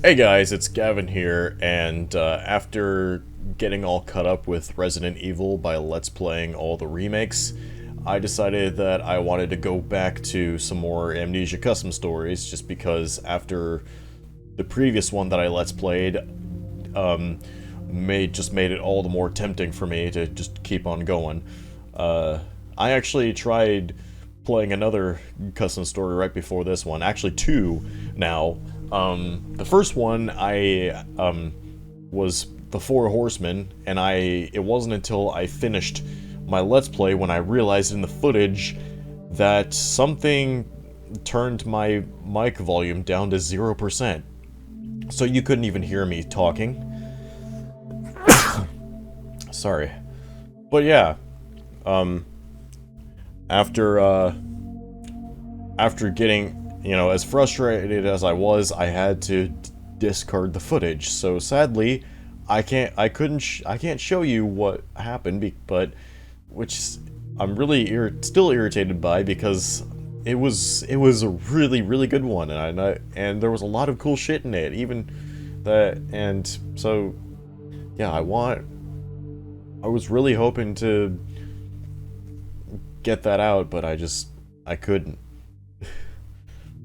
Hey guys, it's Gavin here, and after getting all caught up with Resident Evil by Let's Playing all the remakes, I decided that I wanted to go back to some more Amnesia custom stories, just because after the previous one that I Let's Played, made it all the more tempting for me to just keep on going. I actually tried playing another custom story right before this one, actually two now. The first one was the Four Horsemen, and it wasn't until I finished my Let's Play when I realized in the footage that something turned my mic volume down to 0%. So you couldn't even hear me talking. Sorry. But yeah, after getting, as frustrated as I was, I had to discard the footage. So sadly, I can't show you what happened, but which I'm really still irritated by, because it was a really good one, and there was a lot of cool shit in it, and so yeah, I was really hoping to get that out, but I couldn't.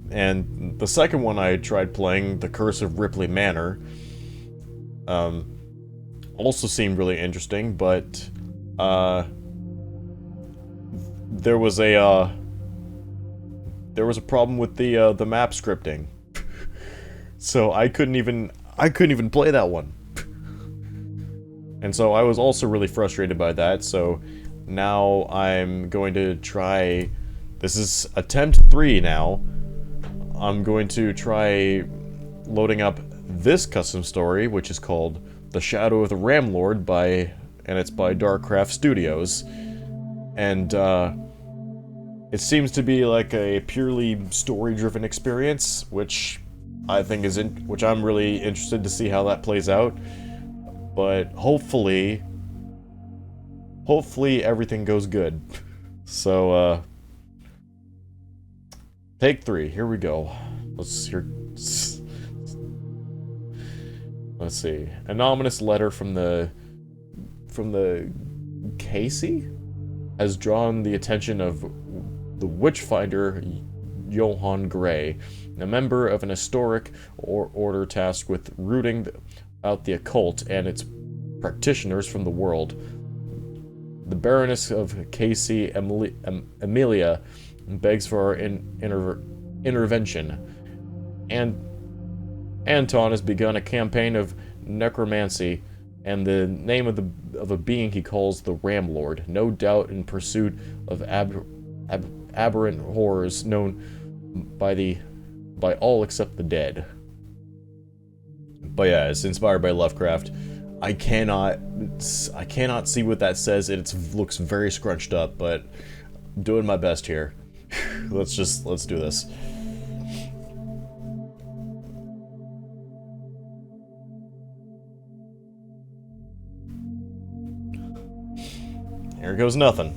And the second one I tried playing, The Curse of Ripley Manor, also seemed really interesting, but there was a problem with the map scripting, so I couldn't even play that one. And so I was also really frustrated by that. So now I'm going to try. This is attempt 3 now. I'm going to try loading up this custom story, which is called The Shadow of the Ramlord and it's by Darkcraft Studios. And it seems to be like a purely story-driven experience, which I think which I'm really interested to see how that plays out. But hopefully everything goes good. So take 3. Here we go. Let's see. An ominous letter from the Casey has drawn the attention of the witchfinder Johann Gray, a member of an historic order tasked with rooting out the occult and its practitioners from the world. The Baroness of Casey, Amelia, begs for our intervention. And Anton has begun a campaign of necromancy and the name of a being he calls the Ramlord, no doubt in pursuit of aberrant horrors known by all except the dead. But yeah, it's inspired by Lovecraft. I cannot see what that says. It looks very scrunched up, but I'm doing my best here. Let's do this. Here goes nothing.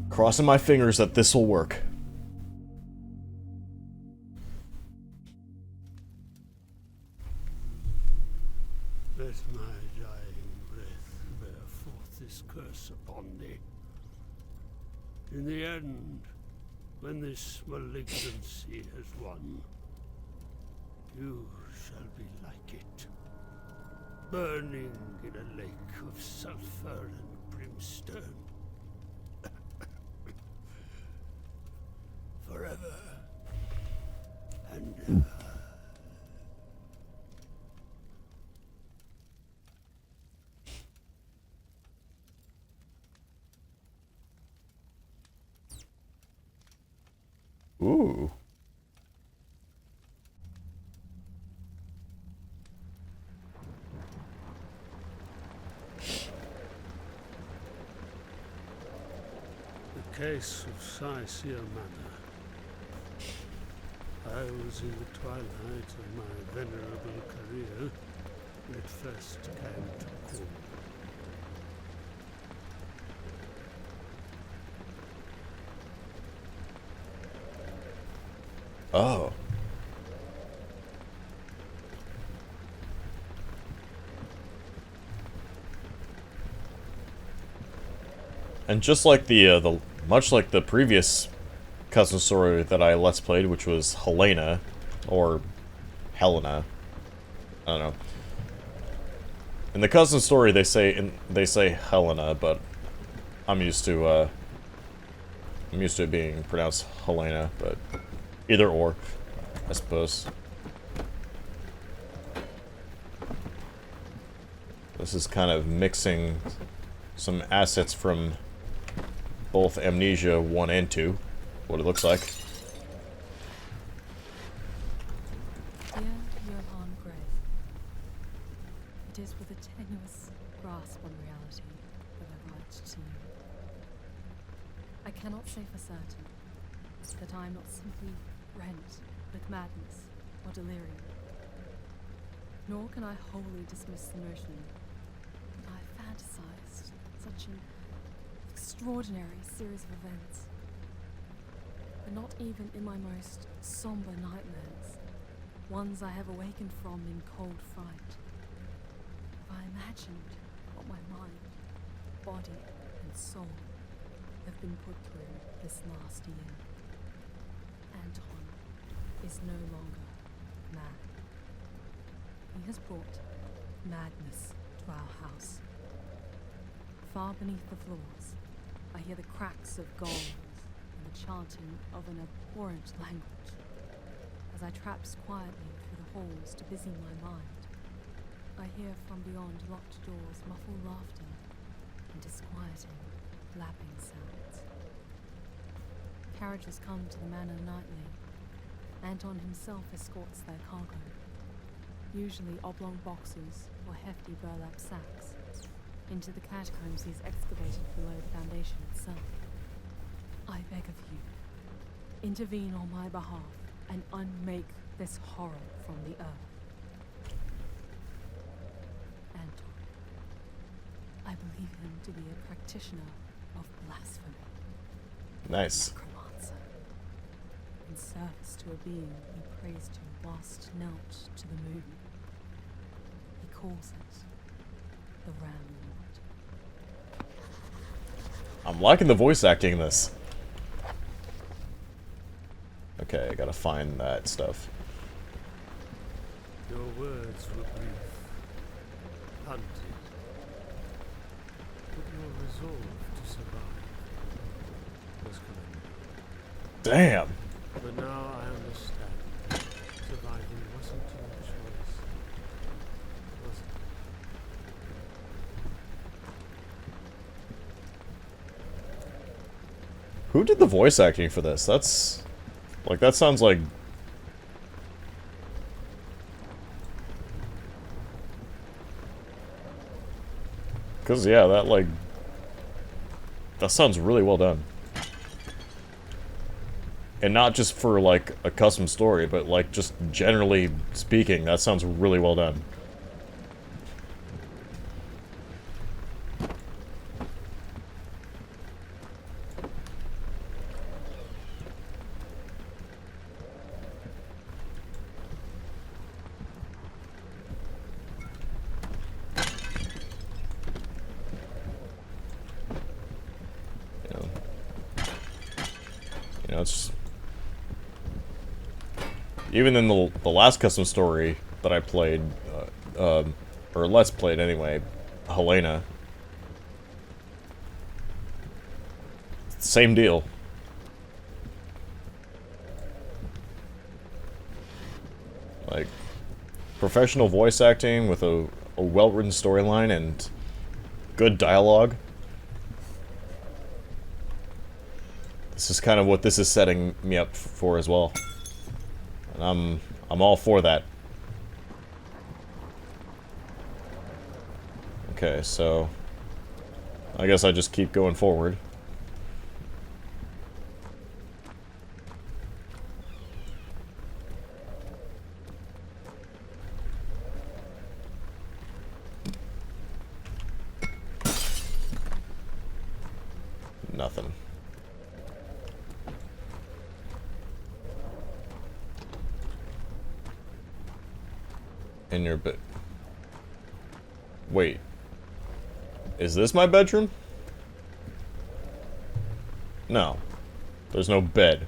Crossing my fingers that this will work. Let my dying breath bear forth this curse upon thee. In the end, when this malignancy has won, you shall be like it, burning in a lake of sulfur and brimstone. Forever and ever. Ooh. The case of Sycia Manor. I was in the twilight of my venerable career when it first came to call. Oh. And just like much like the previous custom story that I let's played, which was Helena, or Helena, I don't know. In the custom story, they say Helena, but I'm used to it being pronounced Helena, but either or, I suppose. This is kind of mixing some assets from both Amnesia 1 and 2, what it looks like. Dear Johann Gray, it is with a tenuous grasp on reality that I write to you. I cannot say for certain that I am not simply rent with madness or delirium, nor can I wholly dismiss the notion that I fantasized such an extraordinary series of events. But not even in my most somber nightmares, ones I have awakened from in cold fright, have I imagined what my mind, body, and soul have been put through this last year. Anton is no longer mad. He has brought madness to our house. Far beneath the floors, I hear the cracks of gongs and the chanting of an abhorrent language. As I traps quietly through the halls to busy my mind, I hear from beyond locked doors muffled laughter and disquieting, lapping sounds. Carriages come to the manor nightly. Anton himself escorts their cargo, usually oblong boxes or hefty burlap sacks, into the catacombs he's excavated below the foundation itself. I beg of you, intervene on my behalf and unmake this horror from the earth. Anton, I believe him to be a practitioner of blasphemy. Nice. Necromancer. In service to a being he prays to whilst knelt to the moon. He calls it the Ramlord. I'm liking the voice acting in this. Okay, I gotta find that stuff. Your words were brief, hunted, but your resolve to survive was commendable. Damn. But now I understand. Surviving wasn't your choice, was it? Who did the voice acting for this? That's... like, that sounds like... Because, yeah, that, like... that sounds really well done. And not just for, like, a custom story, but, like, just generally speaking, that sounds really well done. You know, it's... even in the last custom story that I played, or let's played anyway, Helena. Same deal. Like, professional voice acting with a well-written storyline and good dialogue. This is kind of what this is setting me up for as well. And I'm all for that. Okay, so I guess I just keep going forward. Nothing. In your bed. Wait. Is this my bedroom? No. There's no bed.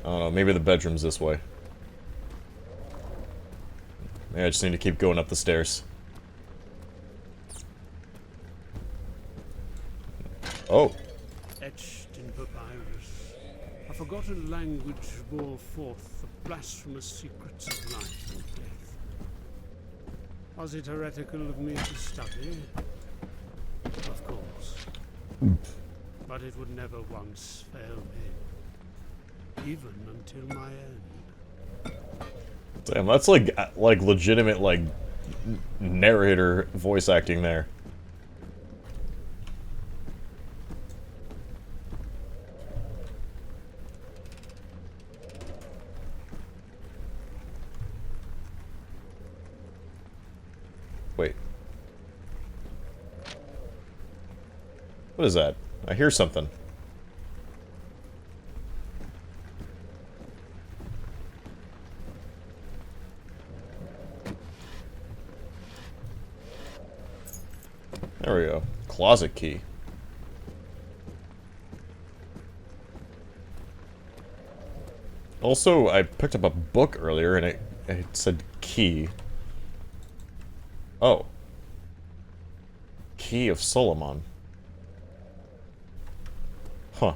I don't know, maybe the bedroom's this way. Maybe I just need to keep going up the stairs. Oh. Etched in papyrus, a forgotten language bore forth the blasphemous secrets of life and death. Was it heretical of me to study? Of course. But it would never once fail me, even until my end. Damn, that's like legitimate, like, narrator voice acting there. Wait. What is that? I hear something. There we go. Closet key. Also, I picked up a book earlier and it said key. Oh. Key of Solomon. Huh.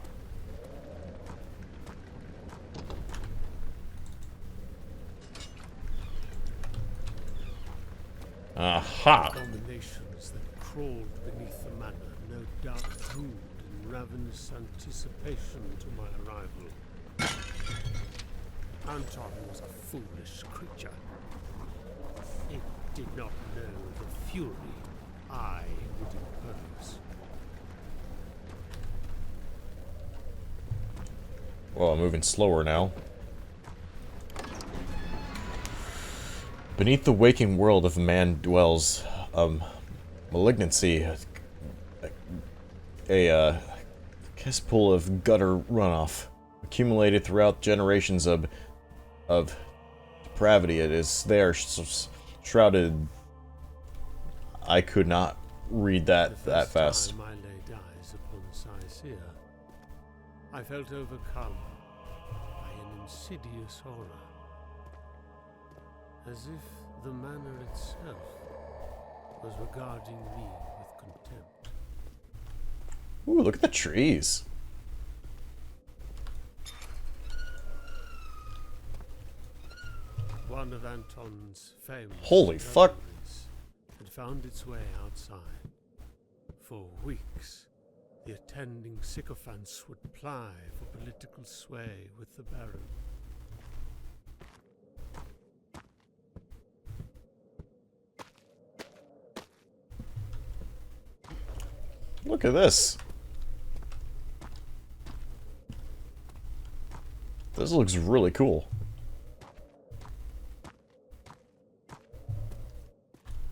Aha! Abominations that crawled beneath the manor, no doubt brewed in ravenous anticipation to my arrival. Anton was a foolish creature. It did not know the fury I would impose. Well, I'm moving slower now. Beneath the waking world of man dwells, malignancy, a cesspool of gutter runoff, accumulated throughout generations of depravity. It is there, shrouded. I could not read that fast. The first time I laid eyes upon Saisir, I felt overcome by an insidious horror. As if the manor itself was regarding me with contempt. Ooh, look at the trees. One of Anton's famous Holy fuck. memories had found its way outside. For weeks, the attending sycophants would ply for political sway with the Baron. Look at this. This looks really cool.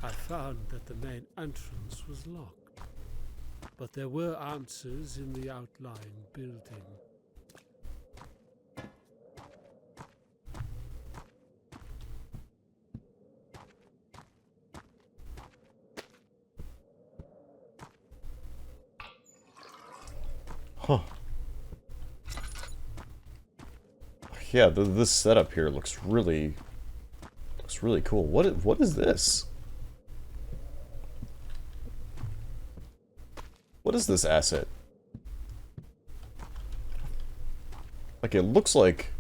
I found that the main entrance was locked, but there were answers in the outlying building. Huh. Yeah, this setup here looks really cool. What is this? What is this asset? Like it looks like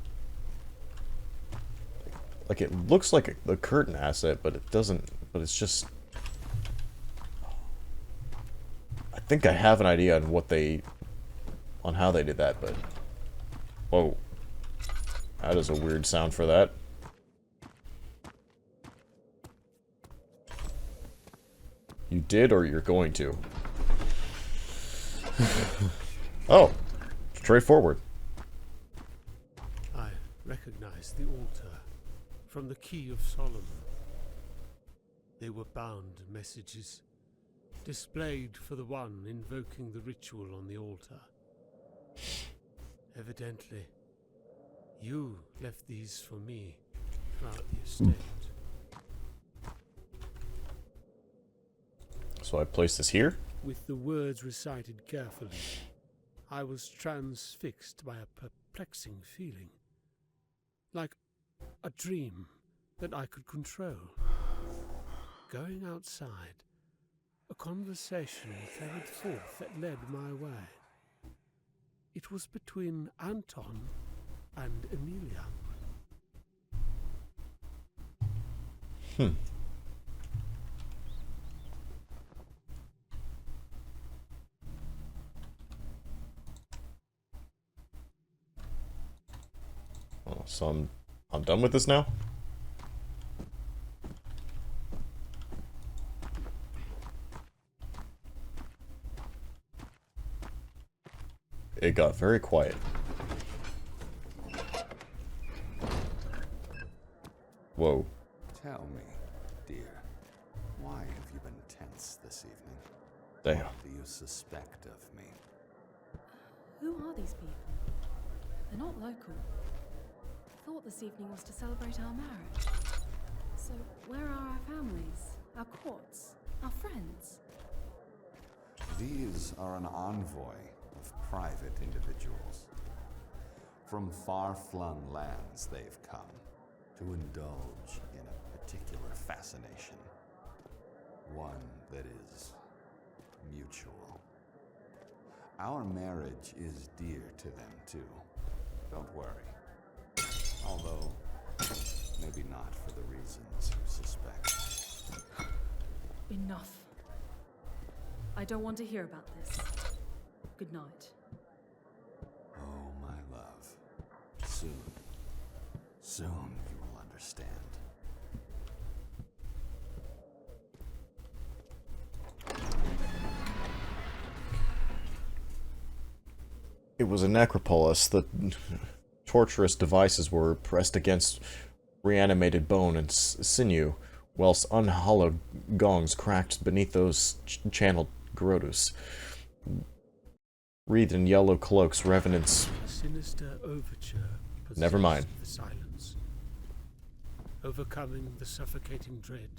it looks like the curtain asset, but it doesn't. But it's just. I think I have an idea on how they did that, but whoa, that is a weird sound for that. You did, or you're going to? Oh, straightforward. I recognized the altar from the Key of Solomon. They were bound messages, displayed for the one invoking the ritual on the altar. Evidently, you left these for me throughout the estate. So I place this here. with the words recited carefully, I was transfixed by a perplexing feeling, like a dream that I could control. Going outside, a conversation carried forth that led my way. It was between Anton and Amelia. Oh, so I'm done with this now? It got very quiet. Whoa. Tell me, dear, why have you been tense this evening? Damn. What do you suspect of me? Who are these people? They're not local. I thought this evening was to celebrate our marriage. So, where are our families, our courts, our friends? These are an envoy of private individuals. From far-flung lands they've come to indulge in a particular fascination. One that is mutual. Our marriage is dear to them, too. Don't worry. Although, maybe not for the reasons you suspect. Enough. I don't want to hear about this. Good night. Oh, my love. Soon you will understand. It was a necropolis. The torturous devices were pressed against reanimated bone and sinew, whilst unhallowed gongs cracked beneath those channeled grottos. Wreathed in yellow cloaks, revenants... A sinister overture Never mind. possessed the silence. Overcoming the suffocating dread,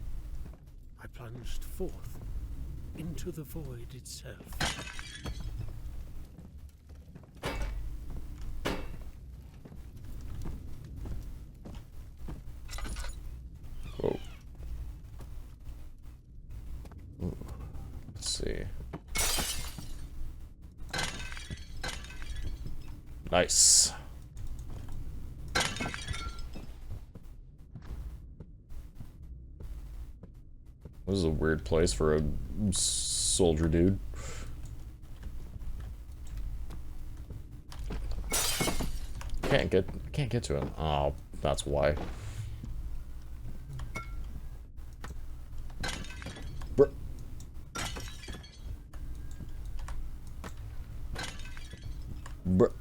I plunged forth into the void itself. Whoa. Ooh. Let's see. Nice. This is a weird place for a soldier dude. Can't get to him. Oh, that's why. Bruh. Bruh.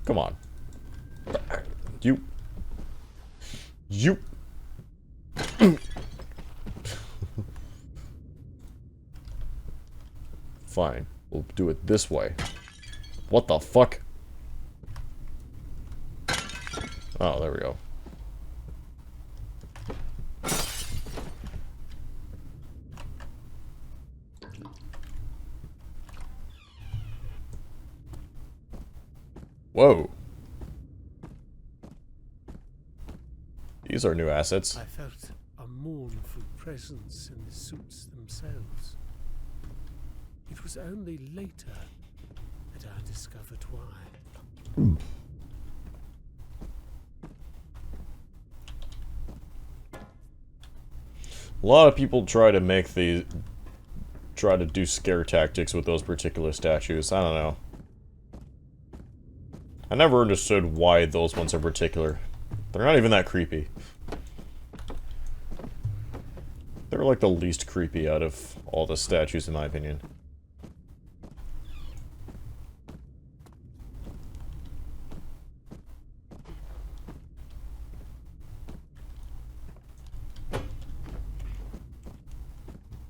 Come on. You. Fine. We'll do it this way. What the fuck? Oh, there we go. Whoa. These are new assets. I felt a mournful presence in the suits themselves. It was only later that I discovered why. A lot of people try to do scare tactics with those particular statues. I don't know. I never understood why those ones are particular. They're not even that creepy. They're like the least creepy out of all the statues, in my opinion.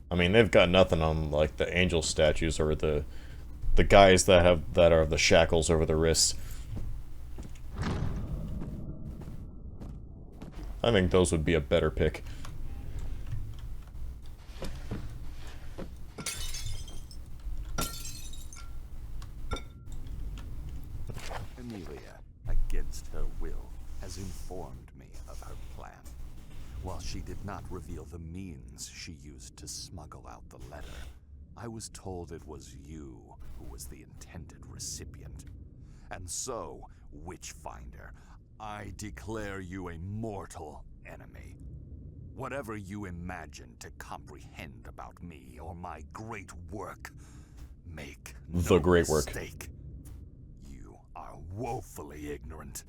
I mean, they've got nothing on like the angel statues or the guys that are the shackles over the wrists. I think those would be a better pick. has informed me of her plan. While she did not reveal the means she used to smuggle out the letter, I was told it was you who was the intended recipient. And so, Witchfinder, I declare you a mortal enemy. Whatever you imagine to comprehend about me or my great work, make The no great work. mistake. You are woefully ignorant.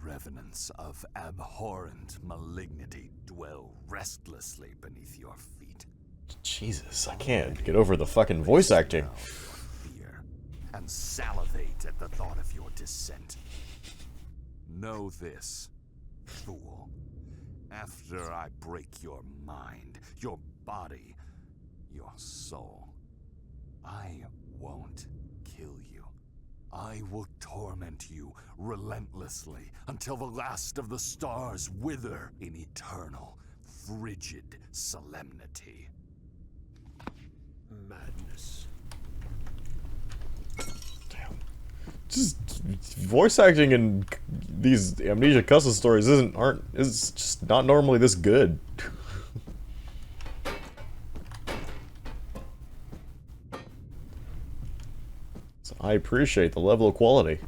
Revenants of abhorrent malignity dwell restlessly beneath your feet. Jesus, I can't get over the fucking voice acting. Smell your fear and salivate at the thought of your descent. Know this, fool. After I break your mind, your body, your soul, I won't kill you. I will torment you relentlessly until the last of the stars wither in eternal, frigid solemnity. Madness. Just voice acting in these Amnesia custom stories is just not normally this good. So I appreciate the level of quality.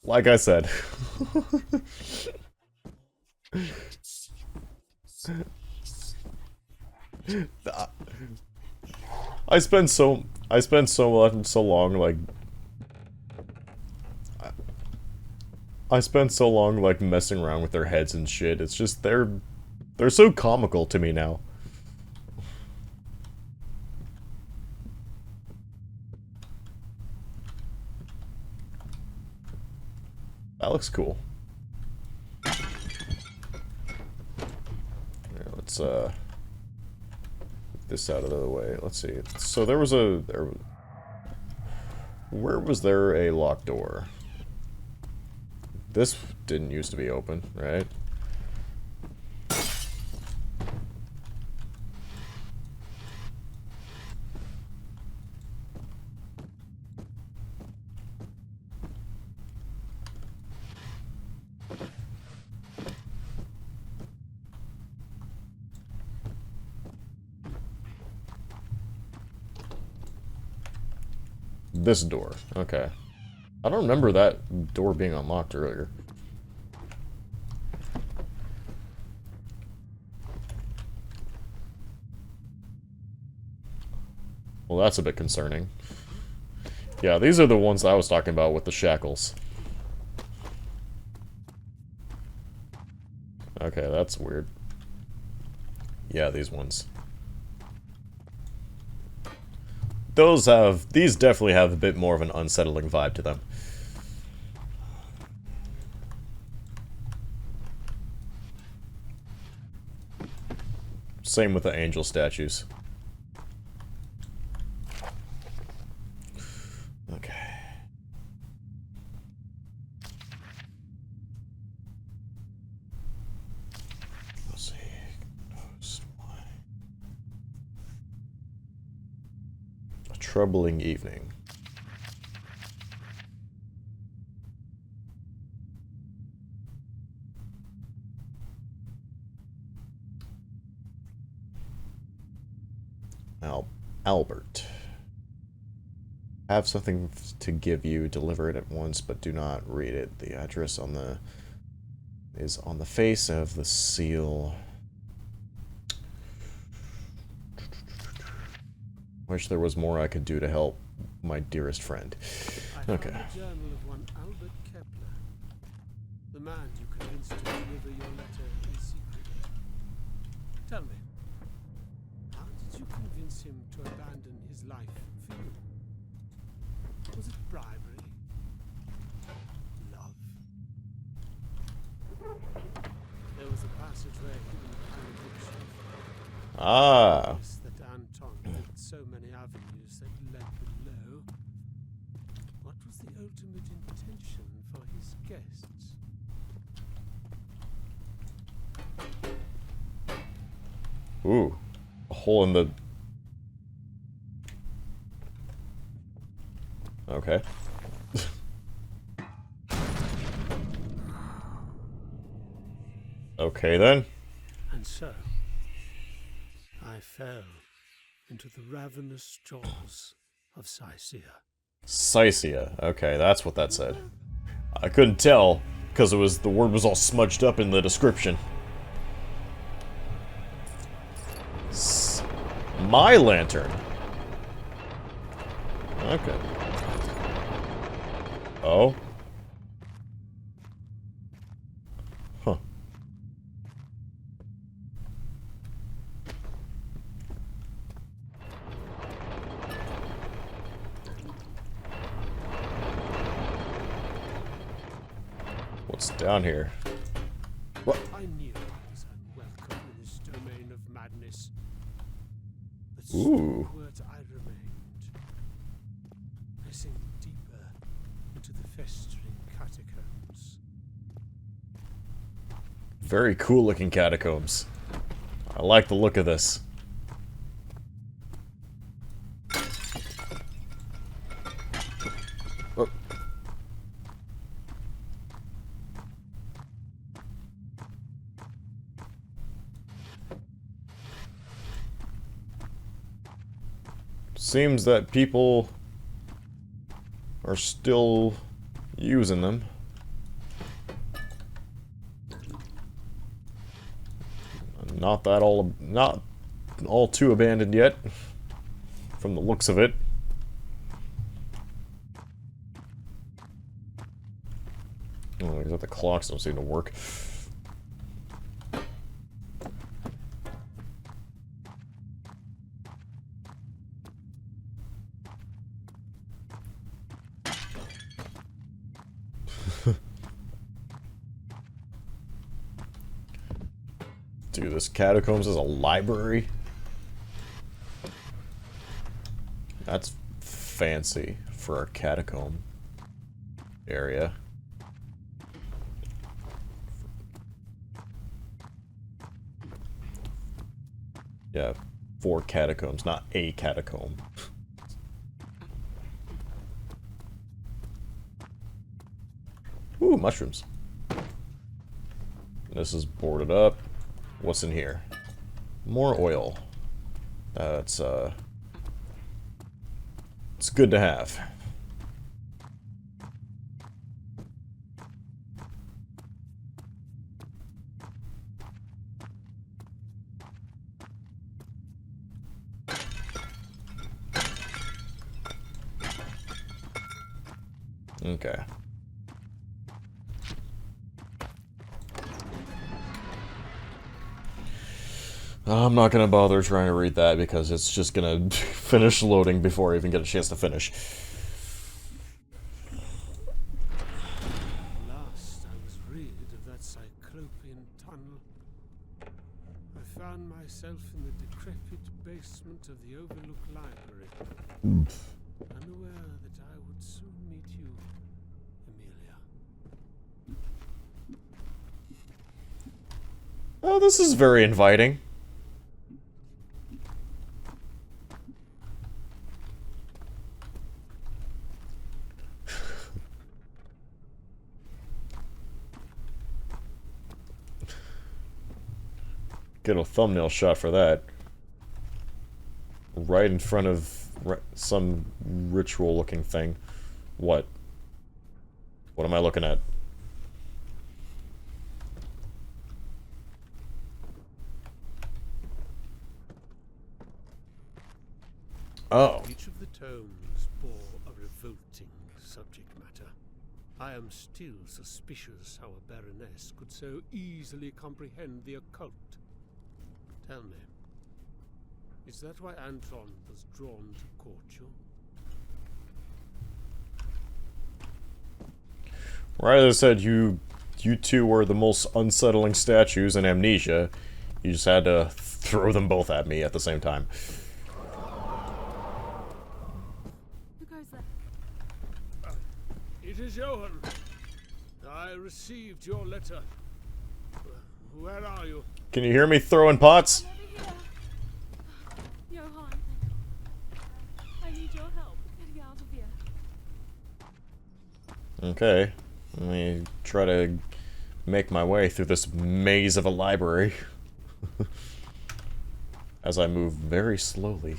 Like I said. I spent so long like I spent so long like messing around with their heads and shit. It's just they're so comical to me now. That looks cool. Here, let's get this out of the way. Let's see. So there was where was there a locked door? This didn't used to be open, right? This door. Okay. I don't remember that door being unlocked earlier. Well, that's a bit concerning. Yeah, these are the ones I was talking about with the shackles. Okay, that's weird. Yeah, these ones. These definitely have a bit more of an unsettling vibe to them. Same with the angel statues. Okay. Let's see. A troubling evening. Albert. I have something to give you. Deliver it at once, but do not read it. The address is on the face of the seal. Wish there was more I could do to help my dearest friend. Okay. I found the journal of one Albert Kepler, the man you convinced to deliver your letter in secret. Tell me, how did you convince him to abandon his life for you? Was it bribery? Love? There was a passageway hidden behind the bookshelf. Ah. That Anton built so many avenues that led below. What was the ultimate intention for his guests? Ooh. A hole in the... Okay. Okay, then. And so, I fell into the ravenous jaws of Sicea. Sicea. Okay, that's what that said. I couldn't tell, because the word was all smudged up in the description. My lantern. Okay. Oh. Huh. What's down here? What? I knew I was unwelcome in this domain of madness. But Ooh. stalwart I remained, pressing deeper into the festering catacombs. Very cool looking catacombs. I like the look of this. Oh. Seems that people are still using them. Not all too abandoned yet, from the looks of it. Oh, is that the clocks don't seem to work. Dude, this catacombs is a library? That's fancy for a catacomb area. Yeah, 4 catacombs, not a catacomb. Ooh, mushrooms. This is boarded up. What's in here? More oil. It's good to have. Okay. I'm not gonna bother trying to read that because it's just gonna finish loading before I even get a chance to finish. At last I was rid of that cyclopean tunnel. I found myself in the decrepit basement of the Overlook Library, unaware that I would soon meet you, Amelia. Oh, this is very inviting. Get a thumbnail shot for that. Right in front of some ritual looking thing. What? What am I looking at? Oh. Each of the tomes bore a revolting subject matter. I am still suspicious how a baroness could so easily comprehend the occult. Tell me, is that why Anton was drawn to court you? Right, as I said, you two were the most unsettling statues in Amnesia. You just had to throw them both at me at the same time. Who goes there? It is Johann. I received your letter. Where are you? Can you hear me throwing pots? Over here. Okay. Let me try to make my way through this maze of a library. As I move very slowly.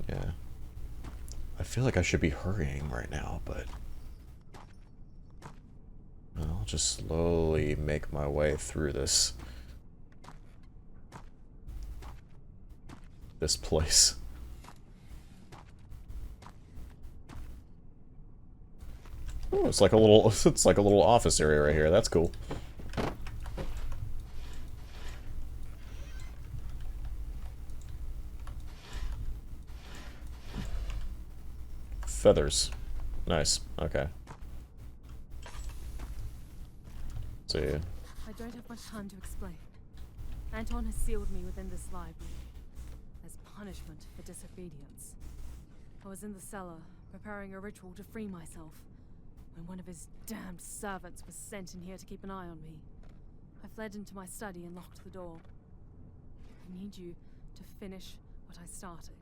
Yeah. I feel like I should be hurrying right now, but... I'll just slowly make my way through this place. Oh, it's like a little office area right here. That's cool. Feathers. Nice. Okay. See. I don't have much time to explain. Anton has sealed me within this library as punishment for disobedience. I was in the cellar, preparing a ritual to free myself, when one of his damned servants was sent in here to keep an eye on me. I fled into my study and locked the door. I need you to finish what I started.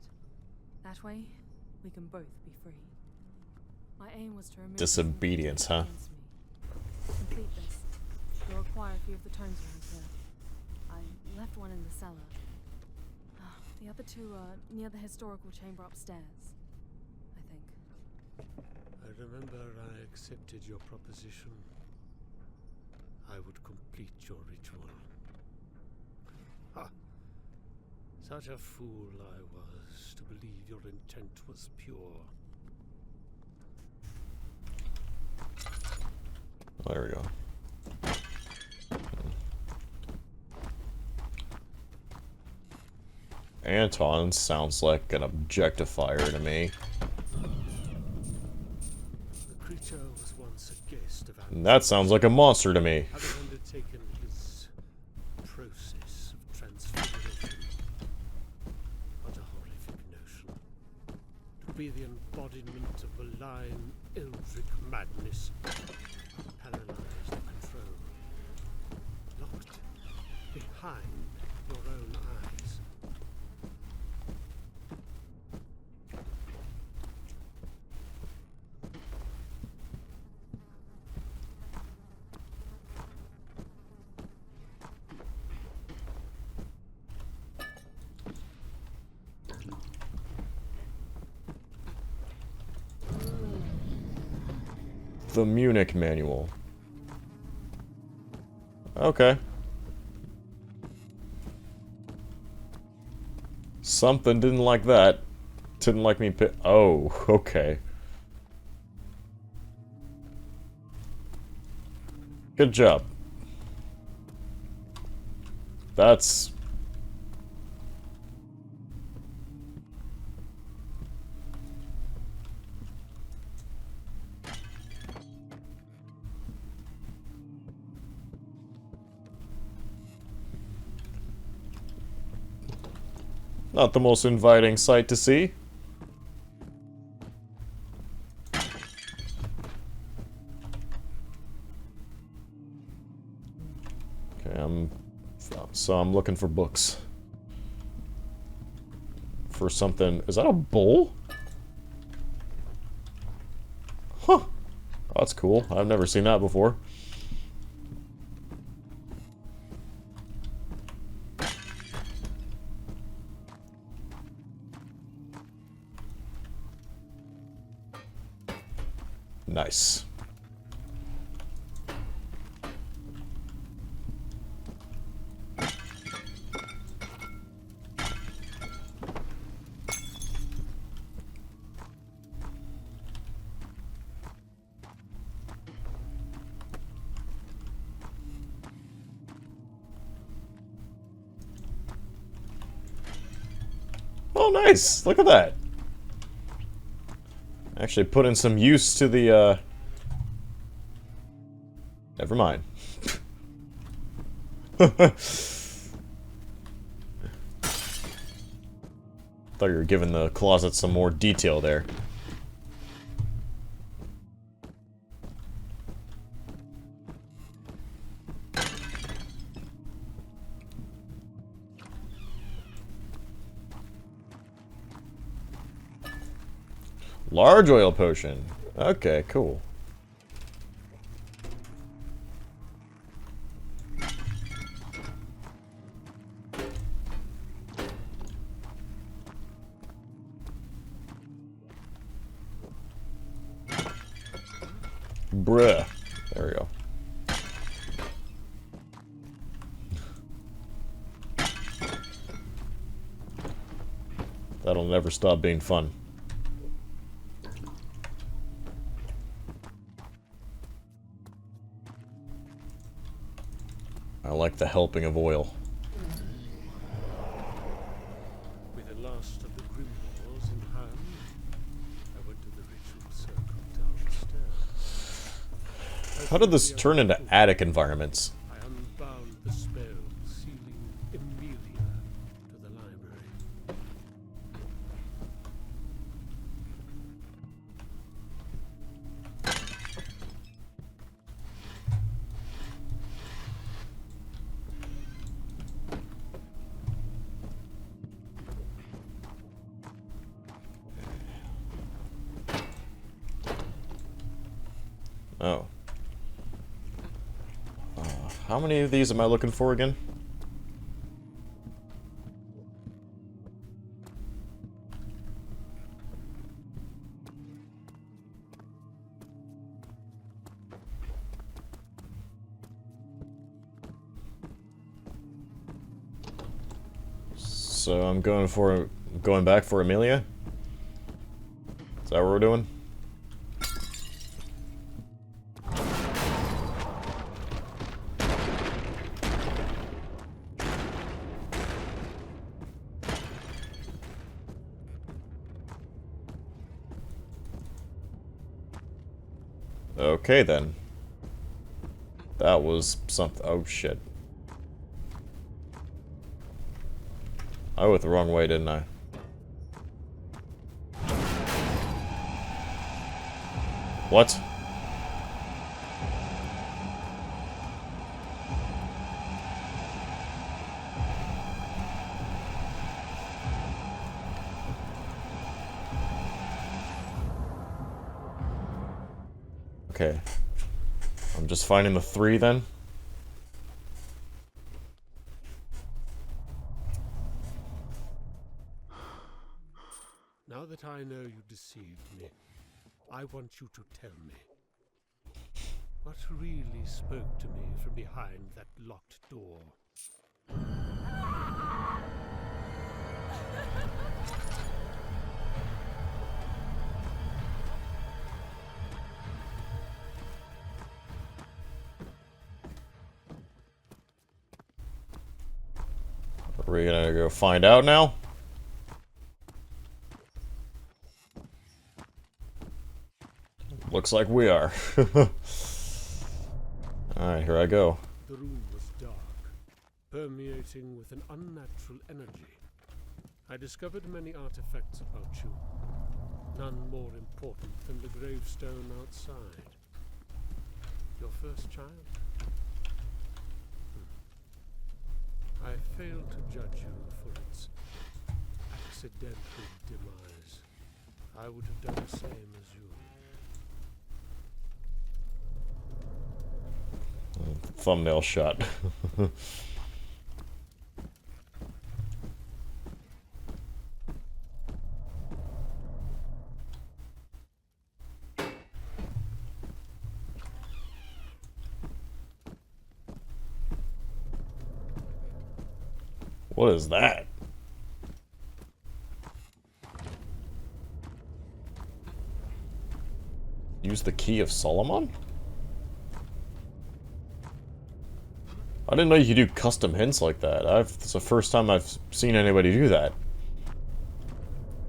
That way, we can both be free. My aim was to remove Disobedience, huh? To complete this, you'll acquire a few of the tomes around here. I left one in the cellar. The other two are near the historical chamber upstairs, I think. I remember I accepted your proposition. I would complete your ritual. Ha! Such a fool I was to believe your intent was pure. There we go. Anton sounds like an objectifier to me. The creature was once a guest of And that sounds like a monster to me. having undertaken his process of transfiguration. What a horrific notion. To be the embodiment of malign, eldritch madness. Paralyzed control. Locked behind your own eyes. The Munich Manual. Okay. Something didn't like that. Didn't like me oh, okay. Good job. That's... not the most inviting sight to see. Okay, I'm looking for books. For something. Is that a bowl? Huh. Oh, that's cool. I've never seen that before. Nice. Oh, nice! Look at that! Actually put in some use to the, never mind. Thought you were giving the closet some more detail there. Large oil potion. Okay, cool. Bruh. There we go. That'll never stop being fun. I like the helping of oil. With the last of the grim wars in hand, I went to the ritual circle downstairs. How did this turn into attic environments? I unbound the spell, sealing Amelia to the library. Oh. How many of these am I looking for again? So I'm going back for Amelia? Is that what we're doing? Okay then. That was something. Oh shit. I went the wrong way, didn't I? What? Okay. I'm just finding the 3 then. Now that I know you deceived me, I want you to tell me what really spoke to me from behind that locked door. Are we gonna go find out now? Looks like we are. Alright, here I go. The room was dark, permeating with an unnatural energy. I discovered many artifacts about you, none more important than the gravestone outside. Your first child? I failed to judge you for its accidental demise. I would have done the same as you. Thumbnail shot. What is that? Use the key of Solomon? I didn't know you could do custom hints like that. It's the first time I've seen anybody do that.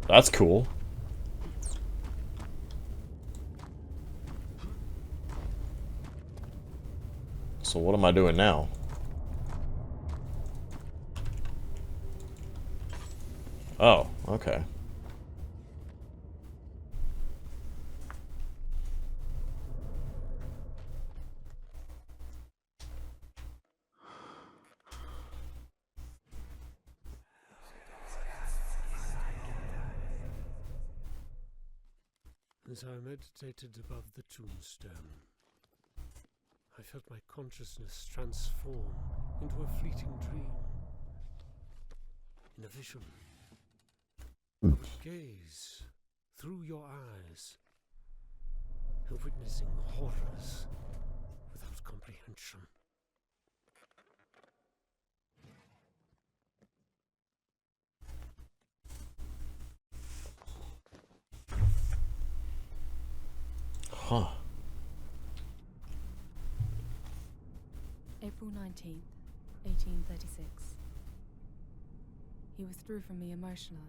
That's cool. So what am I doing now? Oh, okay. As I meditated above the tombstone, I felt my consciousness transform into a fleeting dream. In a vision, I would gaze through your eyes, witnessing horrors without comprehension. Huh. April 19th, 1836. He withdrew from me emotionally,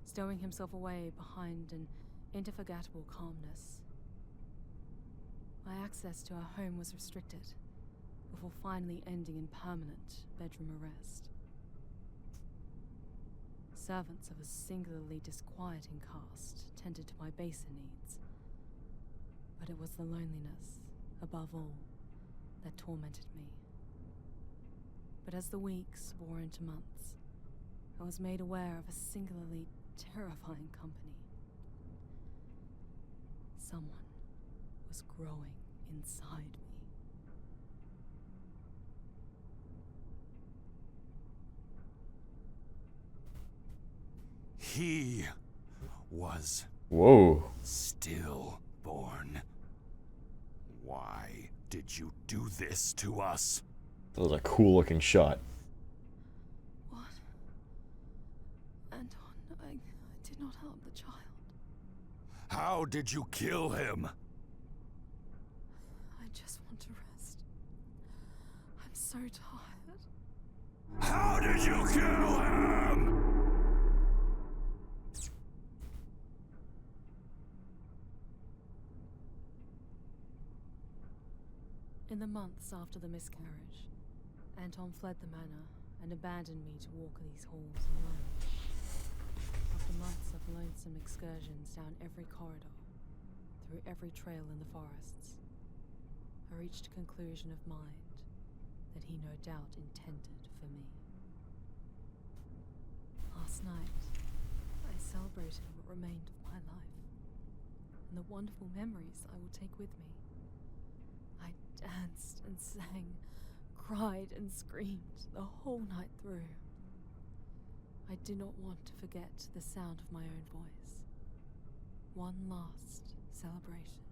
stowing himself away behind an indefatigable calmness. My access to our home was restricted, before finally ending in permanent bedroom arrest. Servants of a singularly disquieting caste tended to my baser needs, but it was the loneliness, above all, that tormented me. But as the weeks bore into months, I was made aware of a singularly terrifying company. Someone was growing inside me. He was Whoa. stillborn. Why did you do this to us? That was a cool looking shot. What? Anton, I did not harm the child. How did you kill him? I just want to rest. I'm so tired. How did you kill him? In the months after the miscarriage, Anton fled the manor and abandoned me to walk these halls alone. After months of lonesome excursions down every corridor, through every trail in the forests, I reached a conclusion of mind that he no doubt intended for me. Last night, I celebrated what remained of my life, and the wonderful memories I will take with me. I danced and sang, cried and screamed the whole night through. I did not want to forget the sound of my own voice. One last celebration.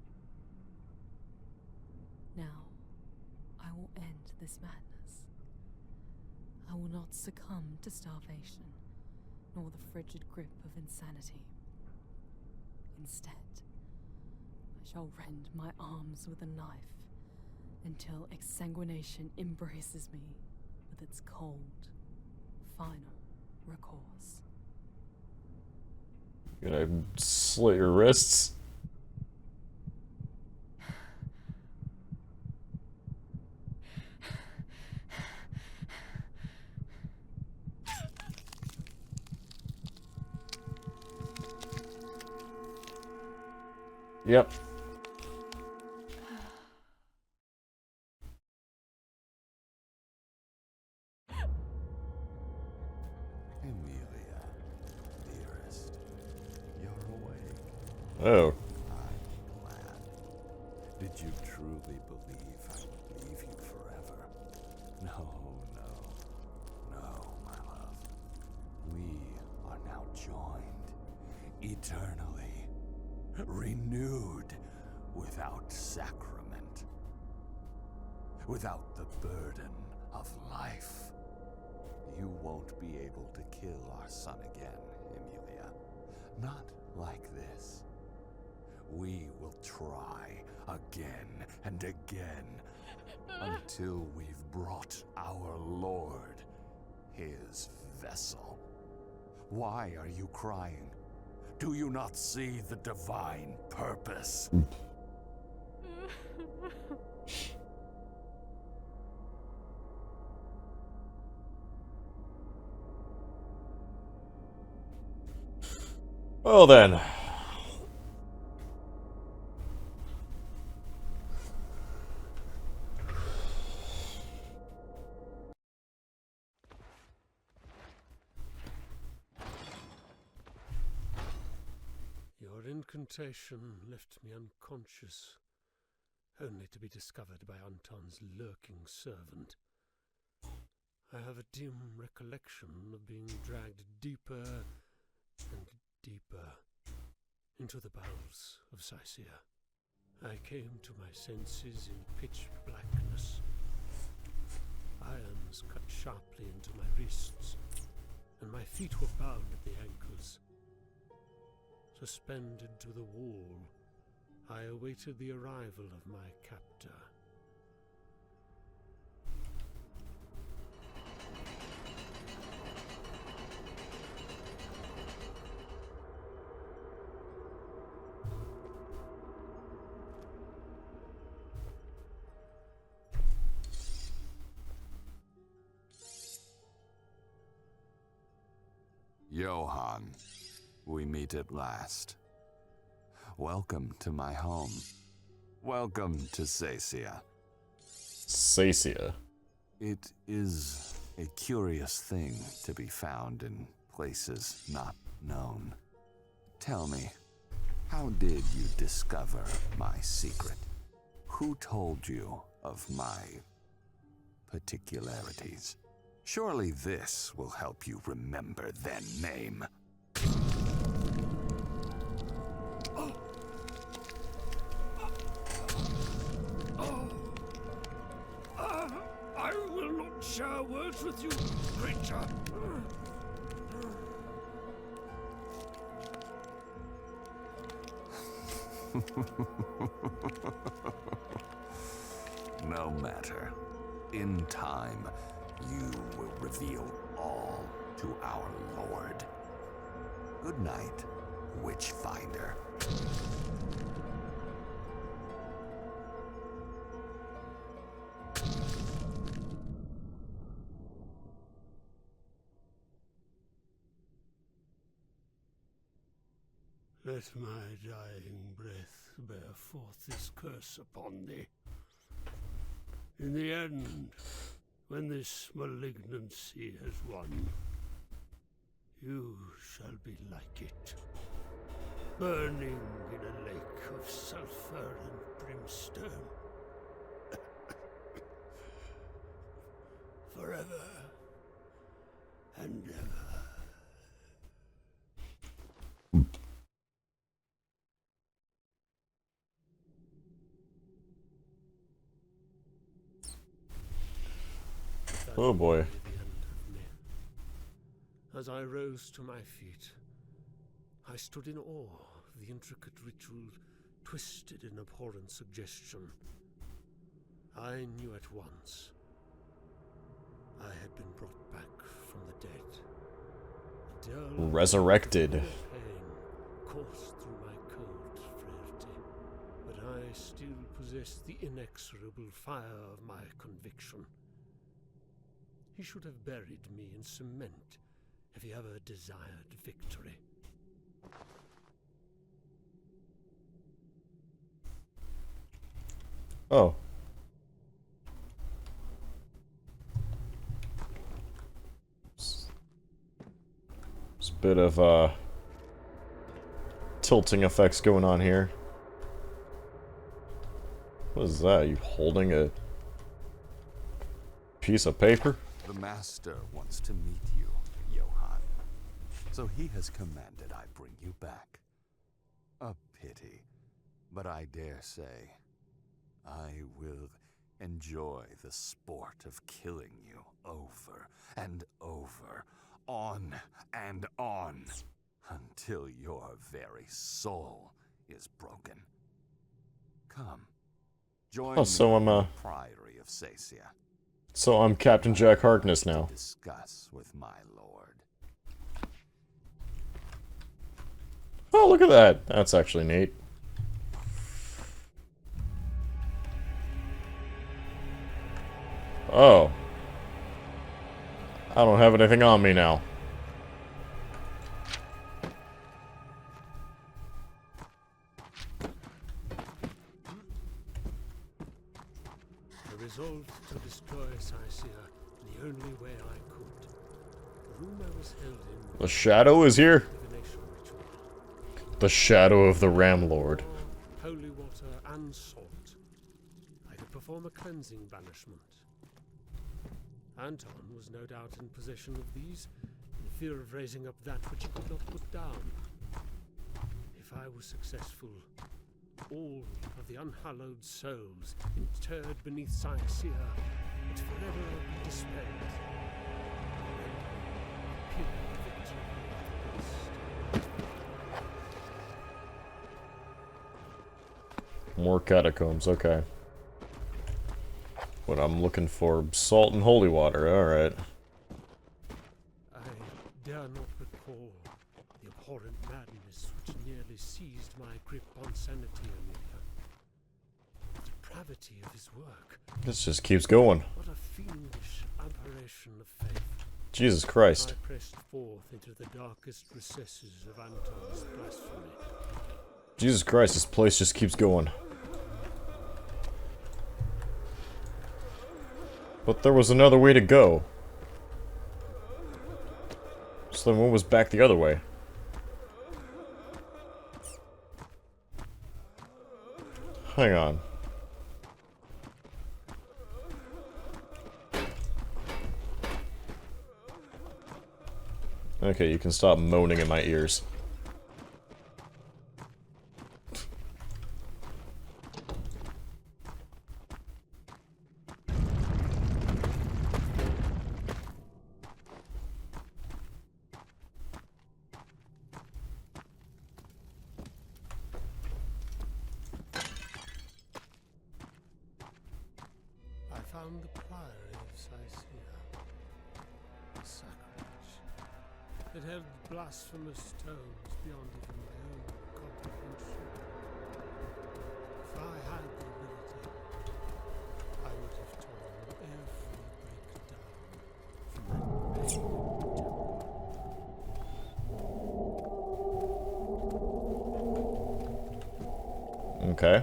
Now, I will end this madness. I will not succumb to starvation, nor the frigid grip of insanity. Instead, I shall rend my arms with a knife until exsanguination embraces me with its cold, final recourse. Gonna slit your wrists. Yep. Amelia, dearest, you're awake. Oh. I'm glad. Did you truly believe I would leave you forever? No, my love. We are now joined, eternally, renewed, without sacrament, without the burden of life. You won't be able to kill our son again, Amelia. Not like this. We will try again and again until we've brought our Lord, his vessel. Why are you crying? Do you not see the divine purpose? Well then. You're incantation left me unconscious, only to be discovered by Anton's lurking servant. I have a dim recollection of being dragged deeper and deeper into the bowels of Sicea. I came to my senses in pitch blackness. Irons cut sharply into my wrists, and my feet were bound at the ankles. Suspended to the wall, I awaited the arrival of my captor. Johann, we meet at last. Welcome to my home. Welcome to Sicea. Sicea. It is a curious thing to be found in places not known. Tell me, how did you discover my secret? Who told you of my particularities? Surely this will help you remember their name. I will not share words with you, creature. No matter. In time, you will reveal all to our Lord. Good night, Witchfinder. Let my dying breath bear forth this curse upon thee. In the end, when this malignancy has won, you shall be like it, burning in a lake of sulfur and brimstone. Forever and ever. Oh boy. As I rose to my feet, I stood in awe of the intricate ritual twisted in abhorrent suggestion. I knew at once I had been brought back from the dead. A dull Resurrected. pain coursed through my cold frailty, but I still possessed the inexorable fire of my conviction. He should have buried me in cement if he ever desired victory. Oh. There's a bit of, tilting effects going on here. What is that? You holding a piece of paper? The Master wants to meet you, Johann. So he has commanded I bring you back. A pity, but I dare say I will enjoy the sport of killing you over and over, on and on, until your very soul is broken. Come, join me in the Priory of Sicea. So I'm Captain Jack Harkness now. Discuss with my lord. Oh, look at that. That's actually neat. Oh. I don't have anything on me now. I resolved to destroy Sicea the only way I could. The room I was held in The shadow is here. divination ritual. The shadow of the Ramlord. Holy water and salt. I could perform a cleansing banishment. Anton was no doubt in possession of these, in fear of raising up that which he could not put down. If I was successful, all of the unhallowed souls interred beneath Cyaxia would forever be dispelled. And pure victory at last. More catacombs, okay. But I'm looking for salt and holy water, alright. I dare not recall the abhorrent madness which nearly seized my grip on sanity, Amelia. The depravity of his work. This just keeps going. What a fiendish aberration of faith. Jesus Christ. I pressed forth into the darkest recesses of Anton's blasphemy. Jesus Christ, this place just keeps going. But there was another way to go. So then what was back the other way? Hang on. Okay, you can stop moaning in my ears. I found the priory of Cyaxia. A sacrilege. It held blasphemous stones beyond even my own comprehension. If I had the ability, I would have torn every brick down from that pagan temple. Okay.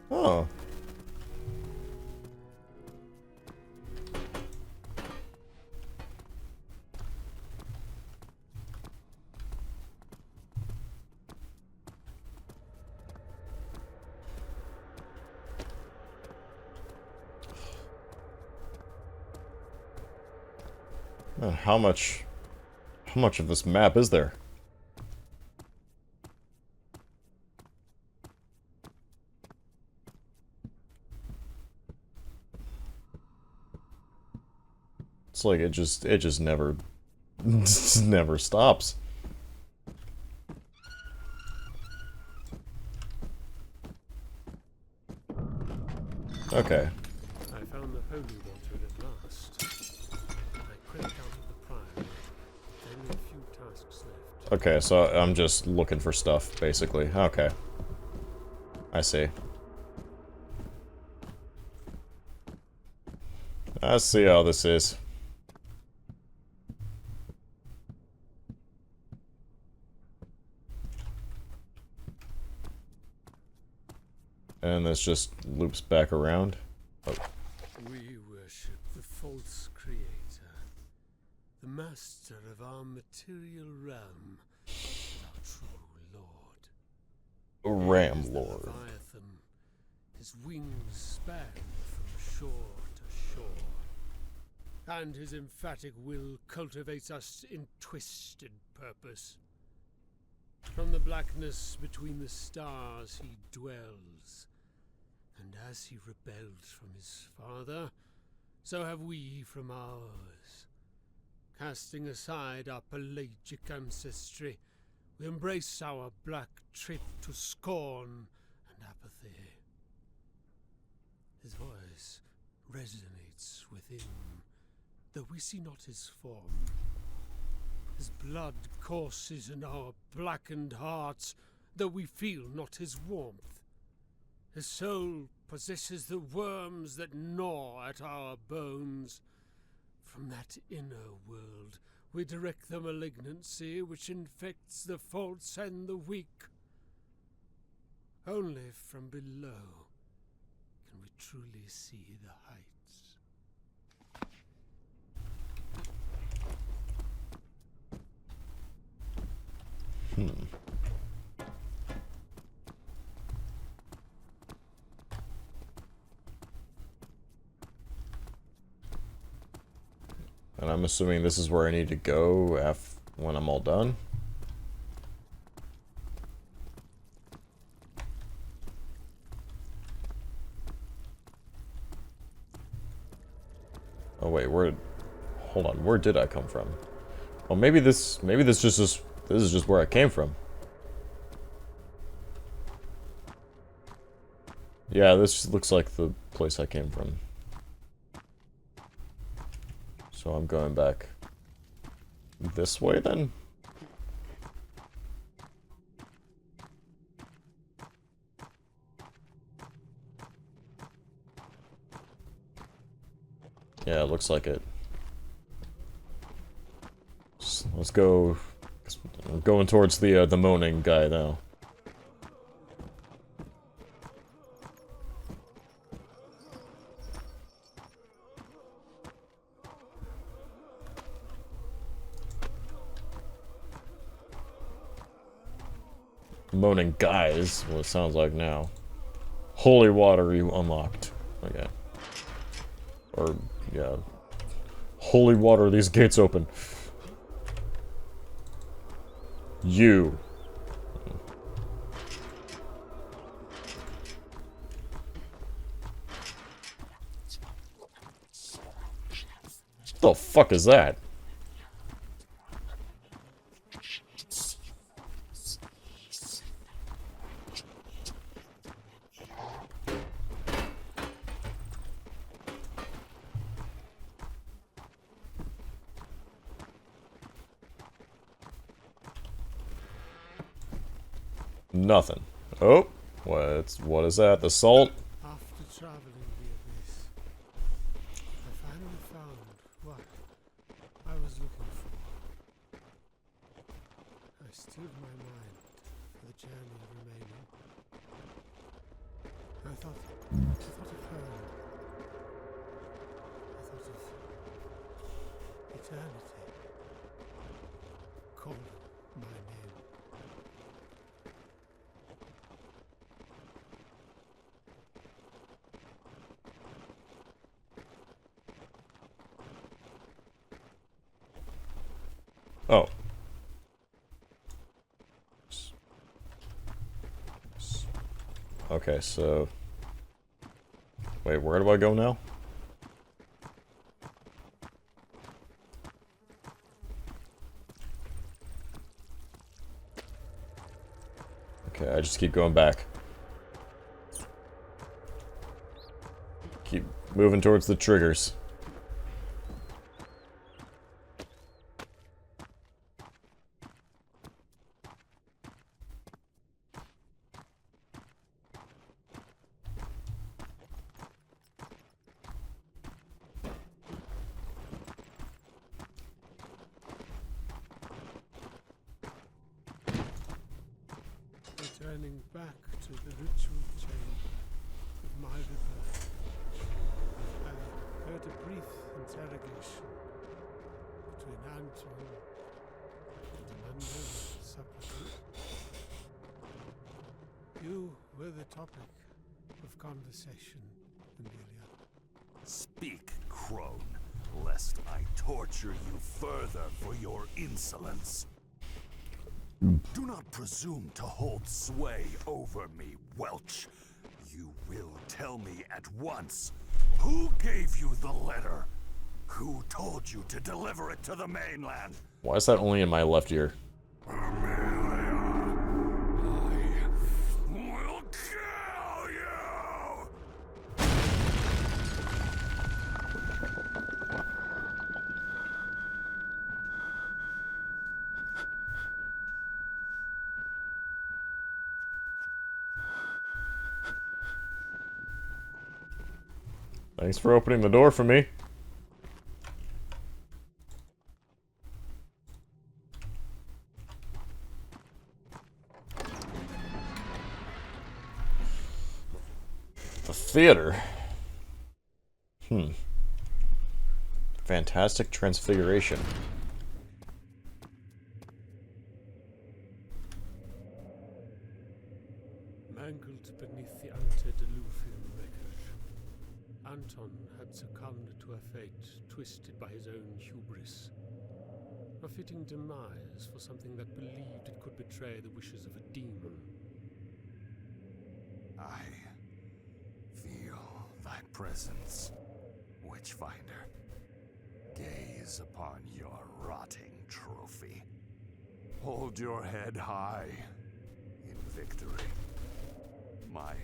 Oh. Man, how much of this map is there? It's like it just never never stops. Okay. I found the holy water at last. I crept out of the priory. Only a few tasks left. Okay, so I'm just looking for stuff, basically. Okay. I see. I see how this is. And this just loops back around. Oh. We worship the false creator, the master of our material realm, our true lord. Ramlord. Leviathan, his wings span from shore to shore, and his emphatic will cultivates us in twisted purpose. From the blackness between the stars he dwells, and as he rebelled from his father, so have we from ours. Casting aside our pelagic ancestry, we embrace our black trip to scorn and apathy. His voice resonates within, though we see not his form. His blood courses in our blackened hearts, though we feel not his warmth. His soul possesses the worms that gnaw at our bones. From that inner world we direct the malignancy which infects the false and the weak. Only from below can we truly see the heights. And I'm assuming this is where I need to go when I'm all done. Oh wait, hold on, where did I come from? Oh, maybe this is just where I came from. Yeah, this looks like the place I came from. So I'm going back this way then? Yeah, it looks like it. Let's go. I'm going towards the moaning guy now. Moaning guy is what it sounds like now. Holy water you unlocked. Okay. Or, yeah. Holy water, these gates open. You. What the fuck is that? Nothing. Oh, what is that? The salt? After traveling the abyss, I finally found what I was looking for. I steeled my mind for the journey remaining. I thought of her. I thought of eternity. Called my name. Oh. Okay, so... Wait, where do I go now? Okay, I just keep going back. Keep moving towards the triggers. Returning back to the ritual chain of my rebirth, I heard a brief interrogation between Antoine and Amanda Supplicant. You were the topic of conversation, Amelia. Speak, crone, lest I torture you further for your insolence. Do not presume to hold sway over me, Welch. You will tell me at once who gave you the letter? Who told you to deliver it to the mainland? Why is that only in my left ear? Amelia, I will kill you! Thanks for opening the door for me. The theater. Fantastic transfiguration. Mangled beneath the antediluvian wreckage, Anton had succumbed to a fate twisted by his own hubris. A fitting demise for something that believed it could betray the wishes of a demon. I feel thy presence, Witchfinder. Gaze upon your rotting trophy. Hold your head high in victory. My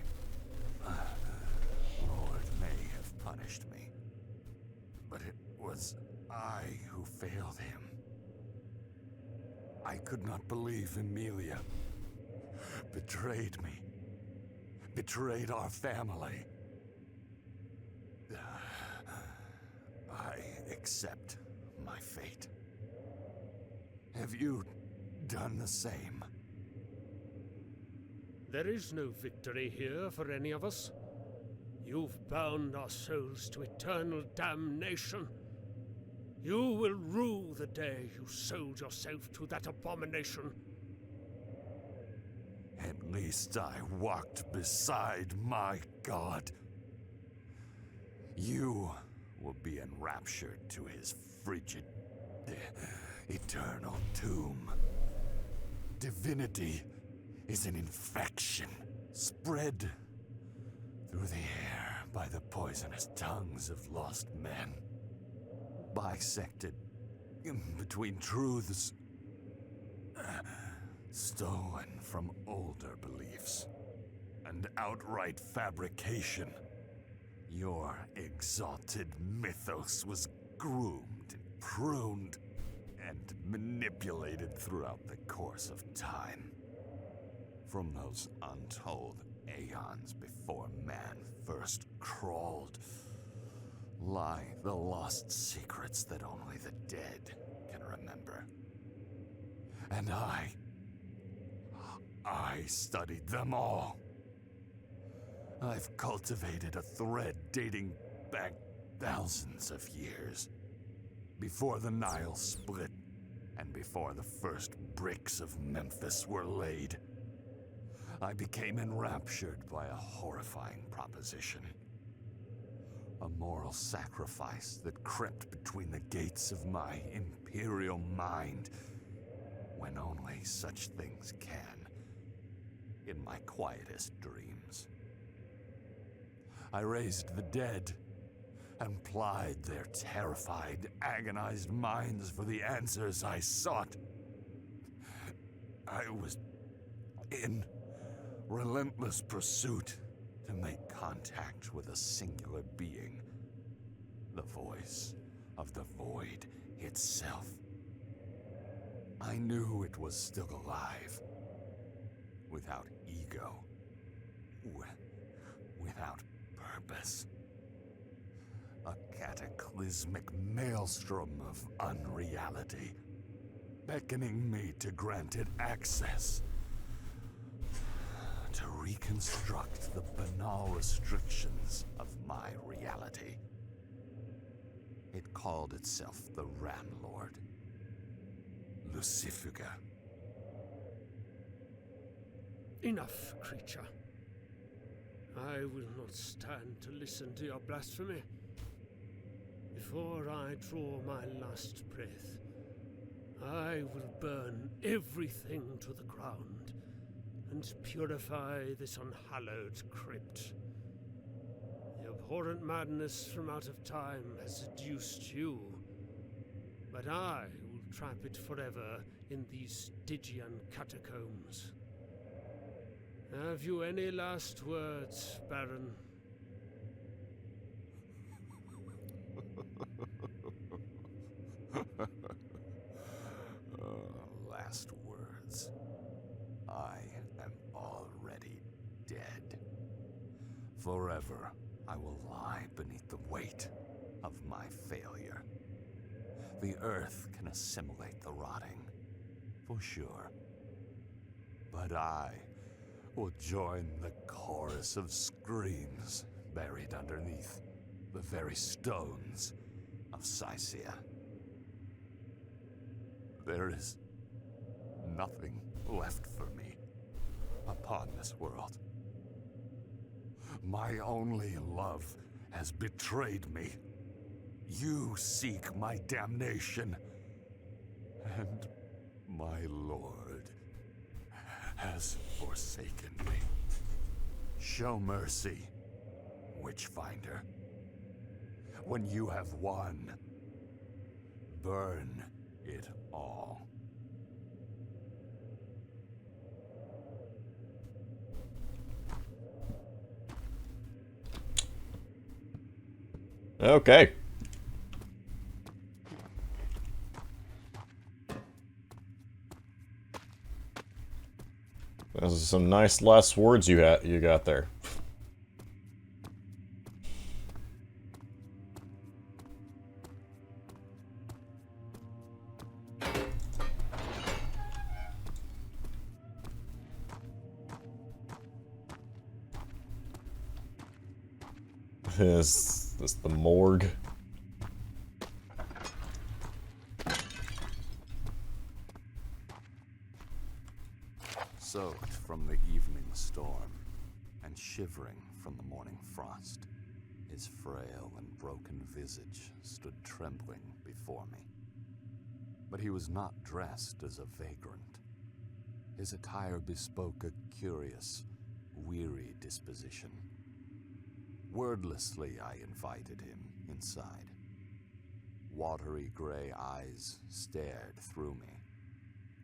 Lord may have punished me, but it was I who failed him. I could not believe Amelia betrayed me, betrayed our family. I accept my fate. Have you done the same? There is no victory here for any of us. You've bound our souls to eternal damnation. You will rue the day you sold yourself to that abomination. At least I walked beside my God. You will be enraptured to his frigid, eternal tomb. Divinity is an infection spread through the air by the poisonous tongues of lost men, bisected in between truths stolen from older beliefs and outright fabrication. Your exalted mythos was groomed and pruned and manipulated throughout the course of time. From those untold aeons before man first crawled, lie the lost secrets that only the dead can remember. And I studied them all. I've cultivated a thread dating back thousands of years. Before the Nile split, and before the first bricks of Memphis were laid, I became enraptured by a horrifying proposition. A moral sacrifice that crept between the gates of my imperial mind, when only such things can, in my quietest dreams. I raised the dead and plied their terrified, agonized minds for the answers I sought. I was in relentless pursuit to make contact with a singular being, the voice of the void itself. I knew it was still alive, without ego, without purpose. A cataclysmic maelstrom of unreality, beckoning me to grant it access, to reconstruct the banal restrictions of my reality. It called itself the Ramlord, Lucifuga. Enough, creature. I will not stand to listen to your blasphemy. Before I draw my last breath, I will burn everything to the ground and purify this unhallowed crypt. The abhorrent madness from out of time has seduced you, but I will trap it forever in these Stygian catacombs. Have you any last words, Baron? Last words. I am already dead. Forever, I will lie beneath the weight of my failure. The earth can assimilate the rotting, for sure. But I will join the chorus of screams buried underneath the very stones of Sicea. There is nothing left for me upon this world. My only love has betrayed me. You seek my damnation, and my lord has forsaken me. Show mercy, Witchfinder. When you have won, burn it all. Okay. Those are some nice last words you got there. Is this the morgue? Soaked from the evening storm and shivering from the morning frost, his frail and broken visage stood trembling before me. But he was not dressed as a vagrant. His attire bespoke a curious, weary disposition. Wordlessly, I invited him inside. Watery gray eyes stared through me,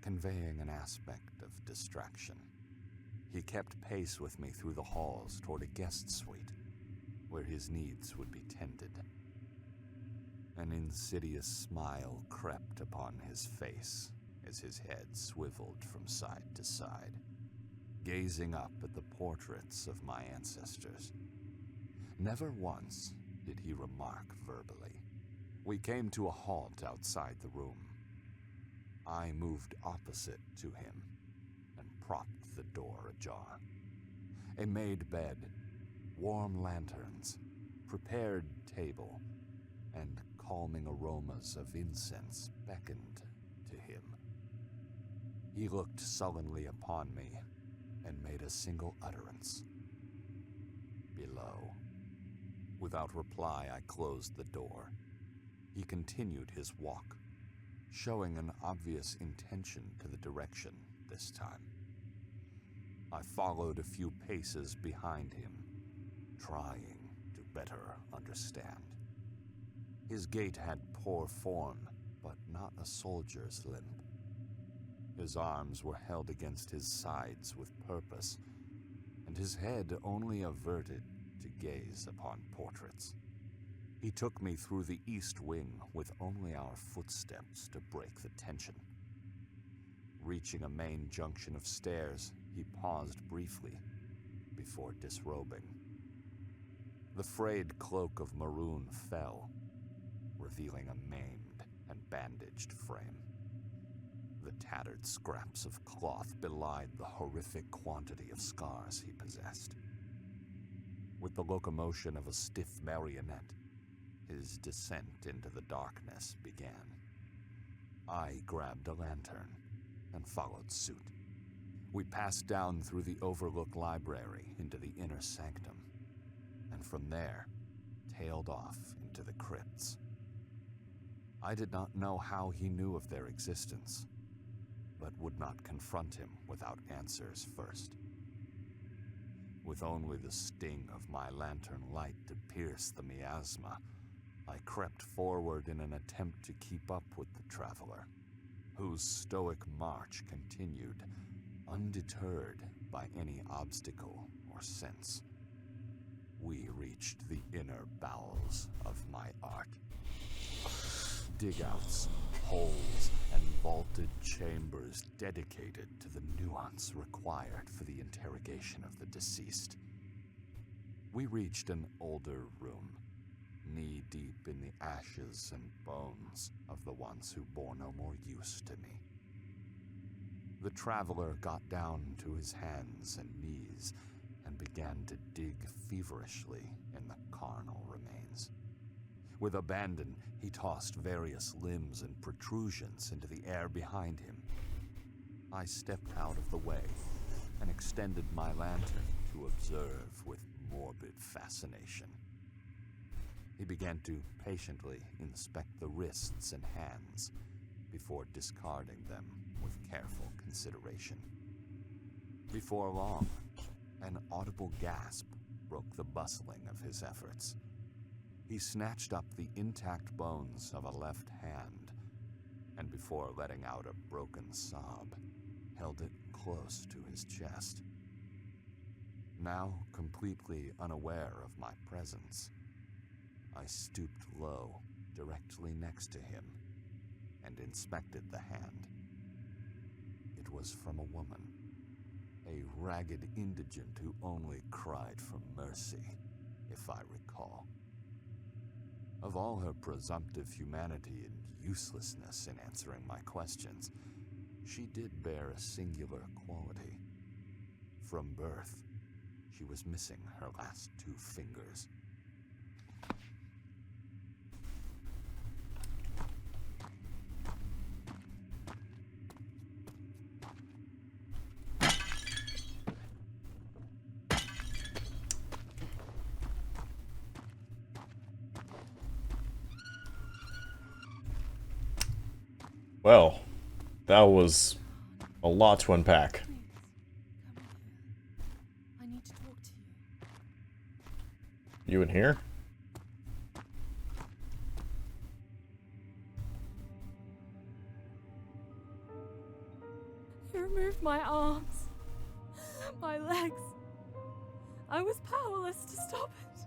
conveying an aspect of distraction. He kept pace with me through the halls toward a guest suite, where his needs would be tended. An insidious smile crept upon his face as his head swiveled from side to side, gazing up at the portraits of my ancestors. Never once did he remark verbally. We came to a halt outside the room. I moved opposite to him and propped the door ajar. A made bed, warm lanterns, prepared table, and calming aromas of incense beckoned to him. He looked sullenly upon me and made a single utterance. Below. Without reply, I closed the door. He continued his walk, showing an obvious intention to the direction this time. I followed a few paces behind him, trying to better understand. His gait had poor form, but not a soldier's limp. His arms were held against his sides with purpose, and his head only averted to gaze upon portraits. He took me through the east wing with only our footsteps to break the tension. Reaching a main junction of stairs, he paused briefly before disrobing. The frayed cloak of maroon fell, revealing a maimed and bandaged frame. The tattered scraps of cloth belied the horrific quantity of scars he possessed. With the locomotion of a stiff marionette, his descent into the darkness began. I grabbed a lantern and followed suit. We passed down through the overlook library into the inner sanctum, and from there, tailed off into the crypts. I did not know how he knew of their existence, but would not confront him without answers first. With only the sting of my lantern light to pierce the miasma, I crept forward in an attempt to keep up with the traveler, whose stoic march continued, undeterred by any obstacle or sense. We reached the inner bowels of my art. Digouts, holes, and vaulted chambers dedicated to the nuance required for the interrogation of the deceased. We reached an older room, knee-deep in the ashes and bones of the ones who bore no more use to me. The traveler got down to his hands and knees and began to dig feverishly in the carnal remains. With abandon, he tossed various limbs and protrusions into the air behind him. I stepped out of the way and extended my lantern to observe with morbid fascination. He began to patiently inspect the wrists and hands before discarding them with careful consideration. Before long, an audible gasp broke the bustling of his efforts. He snatched up the intact bones of a left hand, and before letting out a broken sob, held it close to his chest. Now completely unaware of my presence, I stooped low, directly next to him, and inspected the hand. It was from a woman, a ragged indigent who only cried for mercy, if I recall. Of all her presumptive humanity and uselessness in answering my questions, she did bear a singular quality. From birth, she was missing her last 2 fingers. Well, that was a lot to unpack. Please, come in here. I need to talk to you. You in here? You removed my arms, my legs. I was powerless to stop it.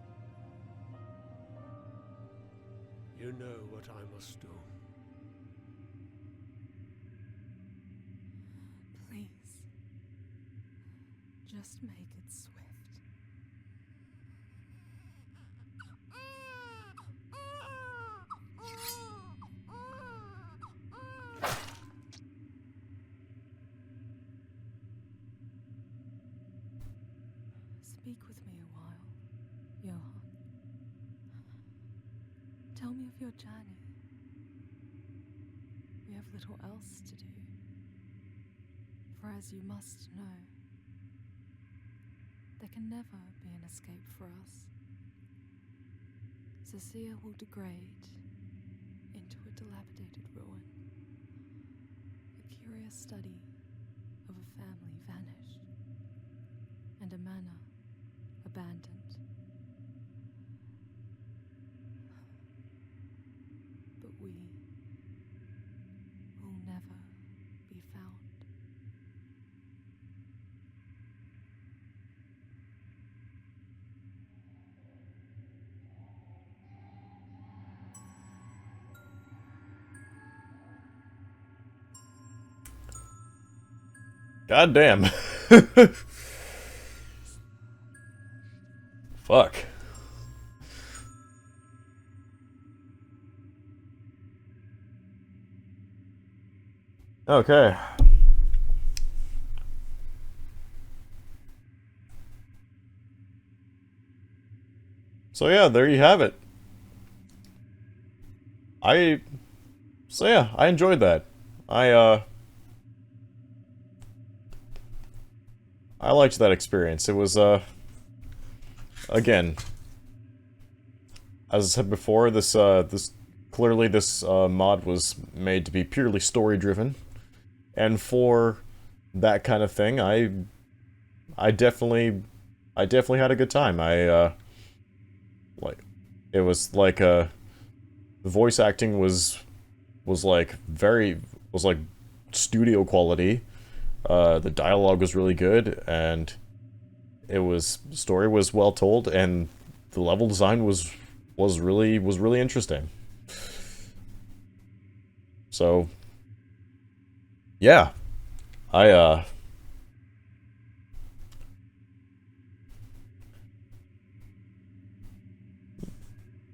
You know what I must do. Please, just make it swift. Speak with me a while, Johann. Tell me of your journey. We have little else to do. For as you must know, there can never be an escape for us. Cecilia will degrade into a dilapidated ruin, a curious study of a family vanished, and a manor abandoned. But we will never be found. God damn. Fuck. Okay. So yeah, there you have it. I enjoyed that. I liked that experience. It was again, as I said before, this clearly this mod was made to be purely story driven. And for that kind of thing, I definitely had a good time. Like, it was like the voice acting was like studio quality. The dialogue was really good, and story was well told, and the level design was really interesting. So yeah, yeah,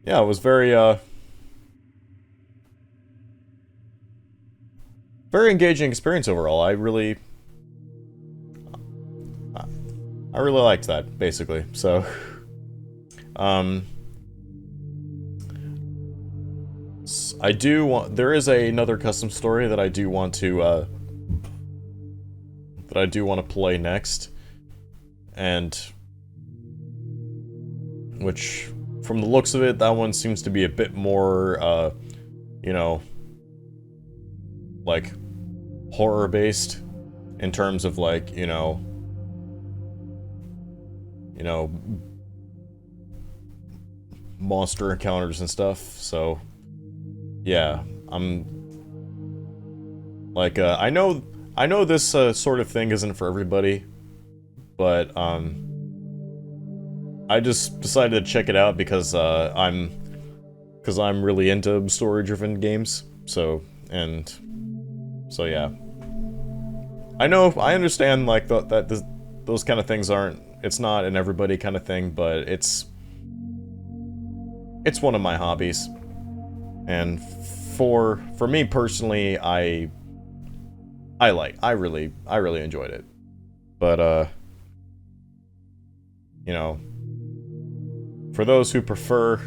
it was very engaging experience overall. I really liked that, basically. So, there is another custom story that I do want to play next, and which, from the looks of it, that one seems to be a bit more, you know, like, horror-based, in terms of, like, you know, monster encounters and stuff, so, yeah, I'm, like, I know this, sort of thing isn't for everybody, but, I just decided to check it out because, I'm really into story-driven games, so, yeah. I understand, like, those kind of things aren't, it's not an everybody kind of thing, but it's one of my hobbies. And for me personally, I really enjoyed it. But, you know, for those who prefer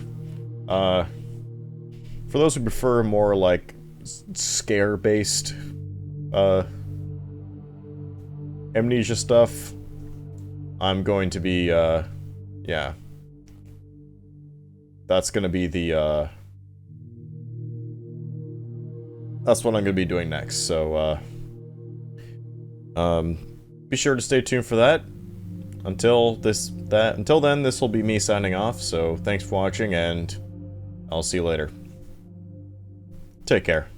more, like, scare-based, Amnesia stuff, I'm going to be, yeah. That's gonna be the, that's what I'm gonna be doing next, so, be sure to stay tuned for that. Until then, this will be me signing off, so thanks for watching, and I'll see you later. Take care.